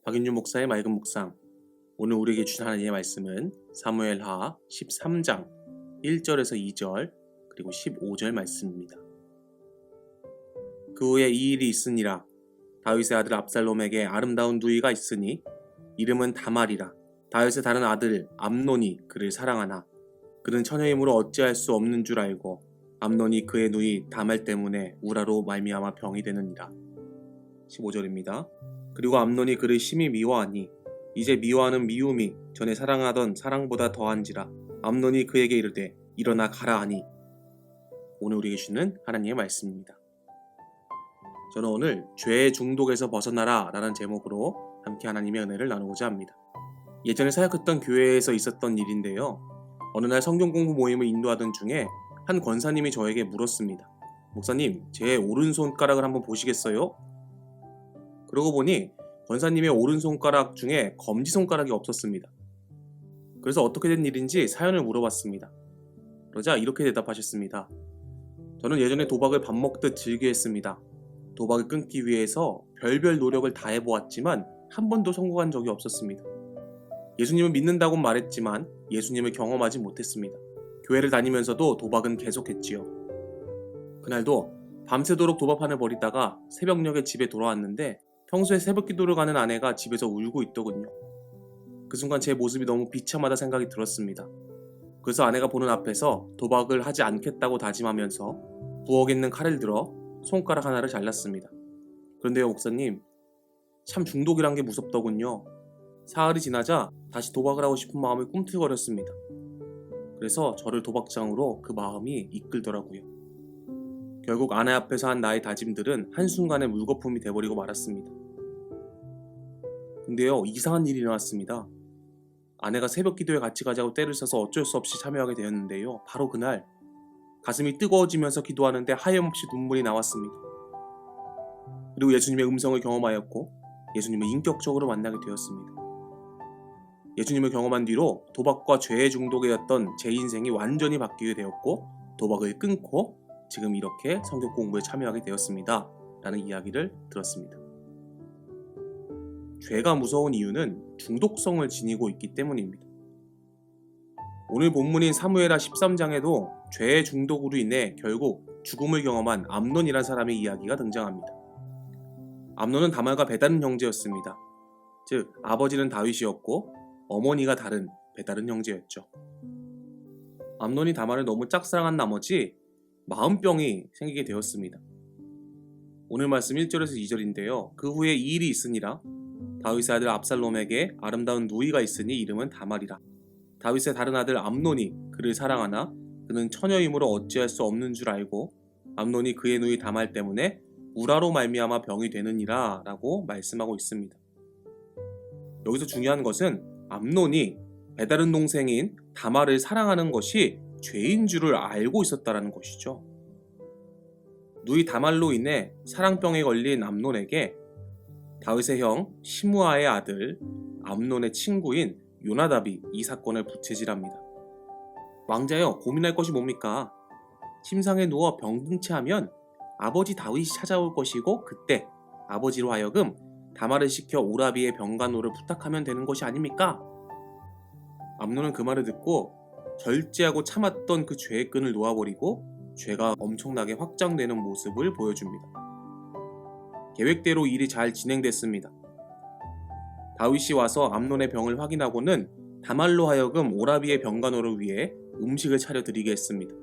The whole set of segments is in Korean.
박윤주 목사의 맑은 묵상. 오늘 우리에게 주신 하나님의 말씀은 사무엘하 13장 1절에서 2절 그리고 15절 말씀입니다. 그 후에 이 일이 있으니라. 다윗의 아들 압살롬에게 아름다운 누이가 있으니 이름은 다말이라. 다윗의 다른 아들 암논이 그를 사랑하나 그는 처녀이므로 어찌할 수 없는 줄 알고 암논이 그의 누이 다말 때문에 우라로 말미암아 병이 되느니라. 15절입니다. 그리고 암논이 그를 심히 미워하니 이제 미워하는 미움이 전에 사랑하던 사랑보다 더한지라. 암논이 그에게 이르되 일어나 가라 하니. 오늘 우리에게 주는 하나님의 말씀입니다. 저는 오늘 죄의 중독에서 벗어나라 라는 제목으로 함께 하나님의 은혜를 나누고자 합니다. 예전에 사역했던 교회에서 있었던 일인데요. 어느 날 성경 공부 모임을 인도하던 중에 한 권사님이 저에게 물었습니다. 목사님, 제 오른손가락을 한번 보시겠어요? 그러고 보니 권사님의 오른손가락 중에 검지손가락이 없었습니다. 그래서 어떻게 된 일인지 사연을 물어봤습니다. 그러자 이렇게 대답하셨습니다. 저는 예전에 도박을 밥 먹듯 즐겨했습니다. 도박을 끊기 위해서 별별 노력을 다 해보았지만 한 번도 성공한 적이 없었습니다. 예수님을 믿는다고 말했지만 예수님을 경험하지 못했습니다. 교회를 다니면서도 도박은 계속했지요. 그날도 밤새도록 도박판을 벌이다가 새벽녘에 집에 돌아왔는데 평소에 새벽 기도를 가는 아내가 집에서 울고 있더군요. 그 순간 제 모습이 너무 비참하다 생각이 들었습니다. 그래서 아내가 보는 앞에서 도박을 하지 않겠다고 다짐하면서 부엌에 있는 칼을 들어 손가락 하나를 잘랐습니다. 그런데요, 목사님, 참 중독이란 게 무섭더군요. 사흘이 지나자 다시 도박을 하고 싶은 마음이 꿈틀거렸습니다. 그래서 저를 도박장으로 그 마음이 이끌더라고요. 결국 아내 앞에서 한 나의 다짐들은 한순간에 물거품이 돼버리고 말았습니다. 근데요, 이상한 일이 일어났습니다. 아내가 새벽 기도에 같이 가자고 떼를 써서 어쩔 수 없이 참여하게 되었는데요. 바로 그날 가슴이 뜨거워지면서 기도하는데 하염없이 눈물이 나왔습니다. 그리고 예수님의 음성을 경험하였고 예수님을 인격적으로 만나게 되었습니다. 예수님을 경험한 뒤로 도박과 죄의 중독이었던 제 인생이 완전히 바뀌게 되었고 도박을 끊고 지금 이렇게 성경 공부에 참여하게 되었습니다. 라는 이야기를 들었습니다. 죄가 무서운 이유는 중독성을 지니고 있기 때문입니다. 오늘 본문인 사무엘하 13장에도 죄의 중독으로 인해 결국 죽음을 경험한 암논이라는 사람의 이야기가 등장합니다. 암논은 다말과 배다른 형제였습니다. 즉 아버지는 다윗이었고 어머니가 다른 배다른 형제였죠. 암논이 다말을 너무 짝사랑한 나머지 마음병이 생기게 되었습니다. 오늘 말씀 1절에서 2절인데요. 그 후에 이 일이 있으니라. 다윗의 아들 압살롬에게 아름다운 누이가 있으니 이름은 다말이라. 다윗의 다른 아들 암논이 그를 사랑하나 그는 처녀이므로 어찌할 수 없는 줄 알고 암논이 그의 누이 다말 때문에 우라로 말미암아 병이 되느니라 라고 말씀하고 있습니다. 여기서 중요한 것은 암논이 배다른 동생인 다말을 사랑하는 것이 죄인 줄을 알고 있었다는 것이죠. 누이 다말로 인해 사랑병에 걸린 암논에게 다윗의 형 시므아의 아들 암논의 친구인 요나답이 이 사건을 부채질합니다. 왕자여, 고민할 것이 뭡니까? 침상에 누워 병든 채 하면 아버지 다윗이 찾아올 것이고 그때 아버지로 하여금 다말을 시켜 오라비의 병간호를 부탁하면 되는 것이 아닙니까? 암논은 그 말을 듣고 절제하고 참았던 그 죄의 끈을 놓아버리고 죄가 엄청나게 확장되는 모습을 보여줍니다. 계획대로 일이 잘 진행됐습니다. 다윗이 와서 암논의 병을 확인하고는 다말로 하여금 오라비의 병간호를 위해 음식을 차려드리게 했습니다.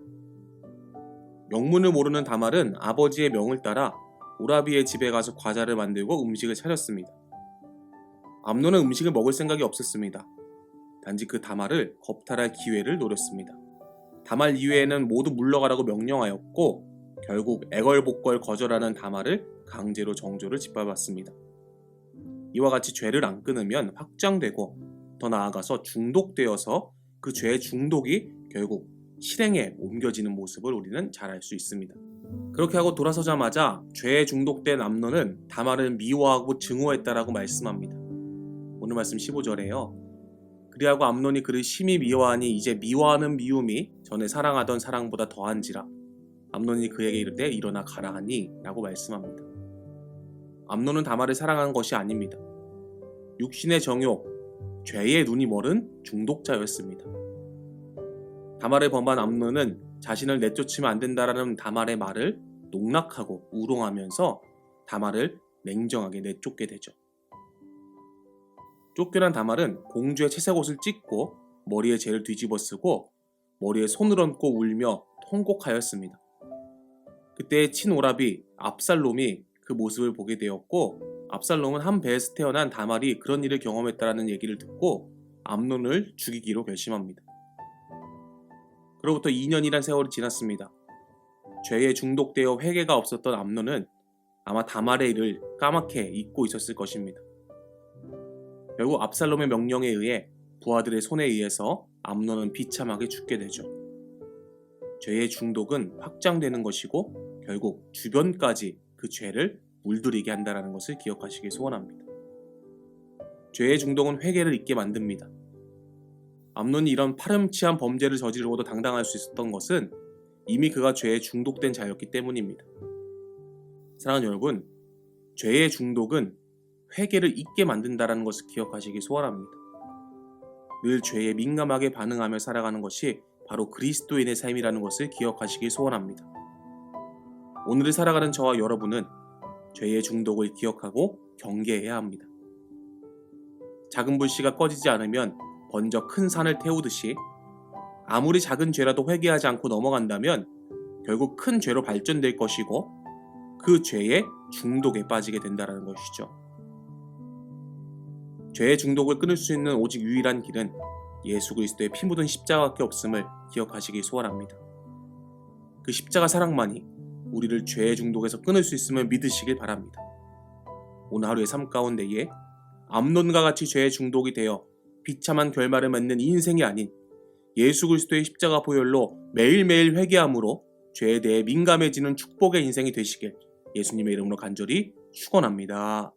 명문을 모르는 다말은 아버지의 명을 따라 오라비의 집에 가서 과자를 만들고 음식을 차렸습니다. 암논은 음식을 먹을 생각이 없었습니다. 단지 그 다말을 겁탈할 기회를 노렸습니다. 다말 이외에는 모두 물러가라고 명령하였고 결국 애걸복걸 거절하는 다말을 강제로 정조를 짓밟았습니다. 이와 같이 죄를 안 끊으면 확장되고 더 나아가서 중독되어서 그 죄의 중독이 결국 실행에 옮겨지는 모습을 우리는 잘 알 수 있습니다. 그렇게 하고 돌아서자마자 죄에 중독된 암논은 다말을 미워하고 증오했다라고 말씀합니다. 오늘 말씀 15절에요. 그리하고 암논이 그를 심히 미워하니 이제 미워하는 미움이 전에 사랑하던 사랑보다 더한지라. 암논이 그에게 이르되 일어나 가라 하니 라고 말씀합니다. 암논은 다말을 사랑한 것이 아닙니다. 육신의 정욕, 죄의 눈이 멀은 중독자였습니다. 다말을 범한 암논은 자신을 내쫓으면 안 된다라는 다말의 말을 농락하고 우롱하면서 다말을 냉정하게 내쫓게 되죠. 쫓겨난 다말은 공주의 채색 옷을 찢고 머리에 재를 뒤집어 쓰고 머리에 손을 얹고 울며 통곡하였습니다. 그때 친오라비 압살롬이 그 모습을 보게 되었고 압살롬은 한 배에서 태어난 다말이 그런 일을 경험했다는 얘기를 듣고 암논을 죽이기로 결심합니다. 그로부터 2년이란 세월이 지났습니다. 죄에 중독되어 회개가 없었던 암논은 아마 다말의 일을 까맣게 잊고 있었을 것입니다. 결국 압살롬의 명령에 의해 부하들의 손에 의해서 암논은 비참하게 죽게 되죠. 죄의 중독은 확장되는 것이고 결국 주변까지 그 죄를 물들이게 한다는 것을 기억하시길 소원합니다. 죄의 중독은 회개를 잊게 만듭니다. 암논이 이런 파렴치한 범죄를 저지르고도 당당할 수 있었던 것은 이미 그가 죄에 중독된 자였기 때문입니다. 사랑하는 여러분, 죄의 중독은 회개를 잊게 만든다는 것을 기억하시길 소원합니다. 늘 죄에 민감하게 반응하며 살아가는 것이 바로 그리스도인의 삶이라는 것을 기억하시길 소원합니다. 오늘을 살아가는 저와 여러분은 죄의 중독을 기억하고 경계해야 합니다. 작은 불씨가 꺼지지 않으면 먼저 큰 산을 태우듯이 아무리 작은 죄라도 회개하지 않고 넘어간다면 결국 큰 죄로 발전될 것이고 그 죄의 중독에 빠지게 된다는 것이죠. 죄의 중독을 끊을 수 있는 오직 유일한 길은 예수 그리스도의 피 묻은 십자가밖에 없음을 기억하시길 소원합니다. 그 십자가 사랑만이 우리를 죄의 중독에서 끊을 수 있음을 믿으시길 바랍니다. 오늘 하루의 삶 가운데에 암논과 같이 죄의 중독이 되어 비참한 결말을 맺는 이 인생이 아닌 예수 그리스도의 십자가 보혈로 매일매일 회개함으로 죄에 대해 민감해지는 축복의 인생이 되시길 예수님의 이름으로 간절히 축원합니다.